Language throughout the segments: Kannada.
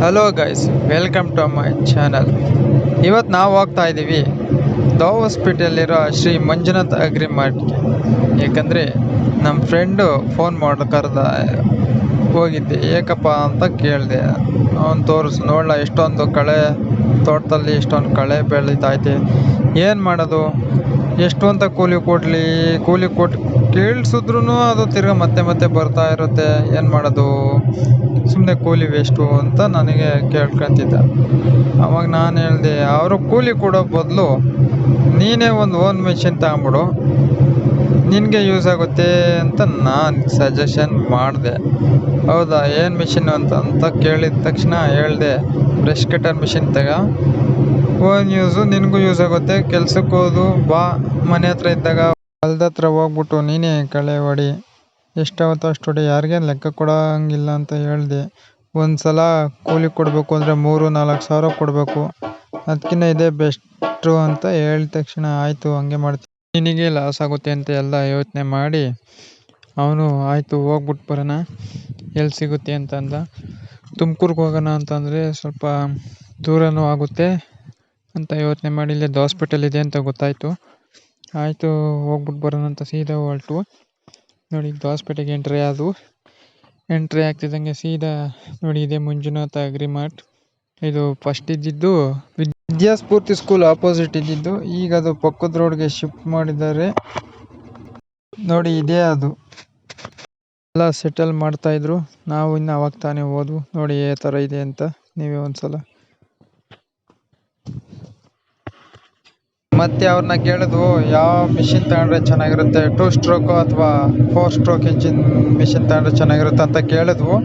Hello guys, welcome to my channel. ಇವತ್ತು ನಾವು ಹೋಗ್ತಾ ಇದ್ದೀವಿ ಹಾಸ್ಪಿಟಲಿರೋ ಶ್ರೀ ಮಂಜುನಾಥ್ ಅಗ್ರಿಮಾರ್ಟ್ಗೆ. ಏಕೆಂದರೆ ನಮ್ಮ ಫ್ರೆಂಡು ಫೋನ್ ಮಾಡಿ ಕರೆದ, ಹೋಗಿದ್ದೆ ಏಕಪ್ಪ ಅಂತ ಕೇಳಿದೆ. ಅವನು ತೋರಿಸು ನೋಡಲ, ಎಷ್ಟೊಂದು ಕಳೆ ತೋಟದಲ್ಲಿ ಎಷ್ಟೊಂದು ಕಳೆ ಬೆಳೀತೈತೆ, ಏನು ಮಾಡೋದು, ಎಷ್ಟು ಅಂತ ಕೂಲಿ ಕೊಟ್ಟು ಕೇಳಿಸಿದ್ರು ಅದು ತಿರ್ಗಾ ಮತ್ತೆ ಮತ್ತೆ ಬರ್ತಾ ಇರುತ್ತೆ. ಏನು ಮಾಡೋದು, ಸುಮ್ಮನೆ ಕೂಲಿ ವೇಸ್ಟು ಅಂತ ನನಗೆ ಕೇಳ್ಕೊತಿದ್ದ. ಅವಾಗ ನಾನು ಹೇಳಿದೆ, ಅವರು ಕೂಲಿ ಕೊಡೋ ಬದಲು ನೀನೇ ಒಂದು ಓನ್ ಮೆಷಿನ್ ತಗೊಂಬಿಡು, ನಿನಗೆ ಯೂಸ್ ಆಗುತ್ತೆ ಅಂತ ನಾನು ಸಜೆಷನ್ ಮಾಡಿದೆ. ಹೌದಾ, ಏನು ಮಿಷಿನ್ ಅಂತ ಕೇಳಿದ ತಕ್ಷಣ ಹೇಳಿದೆ, brush cutter machine own use, ನಿನಗೂ ಯೂಸ್ ಆಗುತ್ತೆ, ಕೆಲ್ಸಕ್ಕೆ ಹೋದು ಬಾ, ಮನೆ ಹತ್ರ ಇದ್ದಾಗ ಹೊಲ್ದ ಹತ್ರ ಹೋಗ್ಬಿಟ್ಟು ನೀನೇ ಕಳೆ ಹೊಡಿ, ಎಷ್ಟಾಗುತ್ತೋ ಅಷ್ಟು ಹೊಡಿ, ಯಾರಿಗೇನು ಲೆಕ್ಕ ಕೊಡೋಂಗಿಲ್ಲ ಅಂತ ಹೇಳಿದೆ. ಒಂದು ಸಲ ಕೂಲಿ ಕೊಡಬೇಕು ಅಂದರೆ 3-4 ಸಾವಿರ ಕೊಡಬೇಕು, ಅದಕ್ಕಿಂತ ಇದೇ ಬೆಸ್ಟು ಅಂತ ಹೇಳಿದ ತಕ್ಷಣ ಆಯಿತು ಹಂಗೆ ಮಾಡ್ತೀನಿ, ನಿನಗೆ ಲಾಸ್ ಆಗುತ್ತೆ ಅಂತ ಎಲ್ಲ ಯೋಚನೆ ಮಾಡಿ ಅವನು ಆಯಿತು ಹೋಗ್ಬಿಟ್ಟು ಬರೋಣ, ಎಲ್ಲಿ ಸಿಗುತ್ತೆ ಅಂತಂದ. ತುಮಕೂರ್ಗೆ ಹೋಗೋಣ ಅಂತಂದರೆ ಸ್ವಲ್ಪ ದೂರನೂ ಆಗುತ್ತೆ ಅಂತ ಯೋಚನೆ ಮಾಡಿ ಇಲ್ಲೇ ಹಾಸ್ಪಿಟಲ್ ಇದೆ ಅಂತ ಗೊತ್ತಾಯಿತು. ಆಯಿತು ಹೋಗ್ಬಿಟ್ಟು ಬರೋಣ ಅಂತ ಸೀದಾ ಹೊರಟು. ನೋಡಿ, ಹಾಸ್ಪಿಟಲ್ಗೆ ಎಂಟ್ರಿ ಆಗ್ತಿದ್ದಂಗೆ ಸೀದಾ ನೋಡಿ, ಇದೆ ಮಂಜುನಾಥ ಅಗ್ರಿಮಾರ್ಟ್. ಇದು ಫಸ್ಟ್ ಇದ್ದಿದ್ದು ವಿದ್ಯಾಸ್ಫೂರ್ತಿ ಸ್ಕೂಲ್ ಆಪೋಸಿಟ್ ಇದ್ದಿದ್ದು, ಈಗ ಅದು ಪಕ್ಕದ ರೋಡ್ಗೆ ಶಿಫ್ಟ್ ಮಾಡಿದ್ದಾರೆ. ನೋಡಿ, ಇದೇ ಅದು ಎಲ್ಲ ಸೆಟಲ್ ಮಾಡ್ತಾ ಇದ್ರು. ನಾವು ಇನ್ನು ಅವಾಗ ತಾನೇ ಹೋದ್ವು. ನೋಡಿ ಯಾವ ಥರ ಇದೆ ಅಂತ ನೀವೇ ಒಂದ್ಸಲ. ಮತ್ತೆ ಅವ್ರನ್ನ ಕೇಳಿದ್ವು, ಯಾವ ಮಿಷಿನ್ ತಗೊಂಡ್ರೆ ಚೆನ್ನಾಗಿರುತ್ತೆ, 2 ಸ್ಟ್ರೋಕು ಅಥವಾ 4 ಸ್ಟ್ರೋಕ್ ಇಂಜಿನ್ ಮಿಷಿನ್ ತಗೊಂಡ್ರೆ ಚೆನ್ನಾಗಿರುತ್ತೆ ಅಂತ ಕೇಳಿದ್ವು.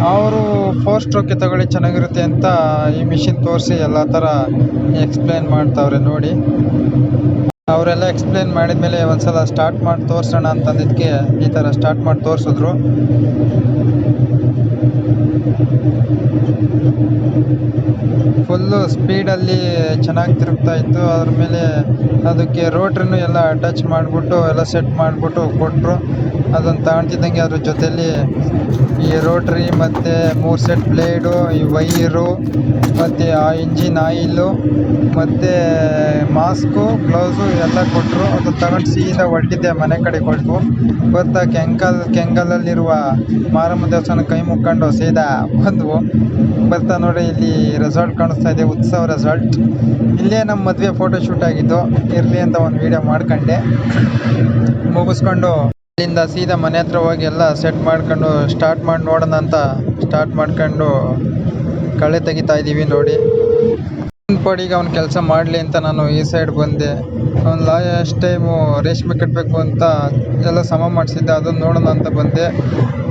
ಅವರು 4 ಸ್ಟ್ರೋಕೆ ತಗೊಳ್ಳಿ ಚೆನ್ನಾಗಿರುತ್ತೆ ಅಂತ ಈ ಮಿಷಿನ್ ತೋರಿಸಿ ಎಲ್ಲ ಥರ ಎಕ್ಸ್ಪ್ಲೇನ್ ಮಾಡ್ತಾವ್ರೆ. ನೋಡಿ, ಅವರೆಲ್ಲ ಎಕ್ಸ್ಪ್ಲೇನ್ ಮಾಡಿದ್ಮೇಲೆ ಒಂದ್ಸಲ ಸ್ಟಾರ್ಟ್ ಮಾಡಿ ತೋರಿಸೋಣ ಅಂತಂದಿದ್ದಕ್ಕೆ ಈ ಥರ ಸ್ಟಾರ್ಟ್ ಮಾಡಿ ತೋರಿಸಿದ್ರು. ಫುಲ್ಲು ಸ್ಪೀಡಲ್ಲಿ ಚೆನ್ನಾಗಿ ತಿರುಗ್ತಾ ಇತ್ತು. ಅದ್ರ ಮೇಲೆ ಅದಕ್ಕೆ ರೋಟ್ರಿನೂ ಎಲ್ಲ ಅಟ್ಯಾಚ್ ಮಾಡಿಬಿಟ್ಟು ಎಲ್ಲ ಸೆಟ್ ಮಾಡಿಬಿಟ್ಟು ಕೊಟ್ಟರು. ಅದನ್ನು ತಗೊಳ್ತಿದ್ದಂಗೆ ಅದ್ರ ಜೊತೆಯಲ್ಲಿ ಈ ರೋಟ್ರಿ ಮತ್ತು 3 ಸೆಟ್ ಬ್ಲೇಡು, ಈ ವೈರು ಮತ್ತು ಆ ಇಂಜಿನ್ ಆಯಿಲು ಮತ್ತು ಮಾಸ್ಕು, ಗ್ಲೌಸು ಎಲ್ಲ ಕೊಟ್ಟರು. ಅದು ತಗೊಂಡು ಸೀದಾ ಹೊರಟಿದ್ದೆ, ಮನೆ ಕಡೆ ಕೊಟ್ಟು ಬರ್ತಾ ಕೆಂಗಲಲ್ಲಿರುವ ಮಾರಮ್ಮ ದೇವಸ್ಥಾನ ಕೈ ಮುಕ್ಕೊಂಡು ಸೀದಾ ಬಂದ್ವು. ಬರ್ತಾ ನೋಡಿ, ಇಲ್ಲಿ ರೆಸಾರ್ಟ್ ಕಾಣಿಸ್ತಾ ಇದೆ, ಉತ್ಸವ ರೆಸಾರ್ಟ್. ಇಲ್ಲೇ ನಮ್ಮ ಮದುವೆ ಫೋಟೋ ಶೂಟ್ ಆಗಿದ್ದು, ಇರಲಿ ಅಂತ ಒಂದು ವಿಡಿಯೋ ಮಾಡ್ಕೊಂಡೆ. ಮುಗಿಸ್ಕೊಂಡು ಅಲ್ಲಿಂದ ಸೀದಾ ಮನೆ ಹತ್ರ ಹೋಗಿ ಎಲ್ಲ ಸೆಟ್ ಮಾಡ್ಕೊಂಡು ಸ್ಟಾರ್ಟ್ ಮಾಡಿ ನೋಡೋಣ ಅಂತ ಸ್ಟಾರ್ಟ್ ಮಾಡ್ಕೊಂಡು ಕಳೆ ತೆಗಿತಾ ಇದ್ದೀವಿ. ನೋಡಿ, ಪಡಿಗೆ ಅವ್ನು ಕೆಲಸ ಮಾಡಲಿ ಅಂತ ನಾನು ಈ ಸೈಡ್ ಬಂದೆ. ಅವ್ನು ಲಾಸ್ಟ್ ಟೈಮು ರೇಷ್ಮೆ ಕಟ್ಟಬೇಕು ಅಂತ ಎಲ್ಲ ಸಮ ಮಾಡಿಸಿದ್ದೆ, ಅದನ್ನು ನೋಡೋಣ ಅಂತ ಬಂದೆ.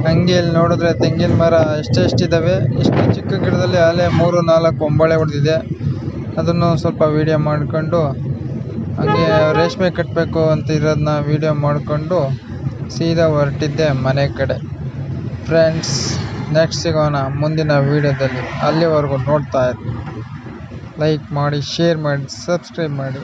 ಹಂಗೆ ಇಲ್ಲಿ ನೋಡಿದ್ರೆ ತೆಂಗಿನ ಮರ ಎಷ್ಟೆಷ್ಟಿದ್ದಾವೆ, ಇಷ್ಟು ಚಿಕ್ಕ ಗಿಡದಲ್ಲಿ ಅಲ್ಲೇ 3-4 ಒಂಬಳೆ ಹೊಡೆದಿದೆ. ಅದನ್ನು ಸ್ವಲ್ಪ ವೀಡಿಯೋ ಮಾಡಿಕೊಂಡು ಹಂಗೆ ರೇಷ್ಮೆ ಕಟ್ಟಬೇಕು ಅಂತ ಇರೋದನ್ನ ವೀಡಿಯೋ ಮಾಡಿಕೊಂಡು ಸೀದಾ ಹೊರಟಿದ್ದೆ ಮನೆ ಕಡೆ. ಫ್ರೆಂಡ್ಸ್, ನೆಕ್ಸ್ಟ್ ಸಿಗೋಣ ಮುಂದಿನ ವೀಡಿಯೋದಲ್ಲಿ. ಅಲ್ಲಿವರೆಗೂ ನೋಡ್ತಾ ಇರಿ, ಲೈಕ್ ಮಾಡಿ, ಶೇರ್ ಮಾಡಿ, ಸಬ್ಸ್ಕ್ರೈಬ್ ಮಾಡಿ.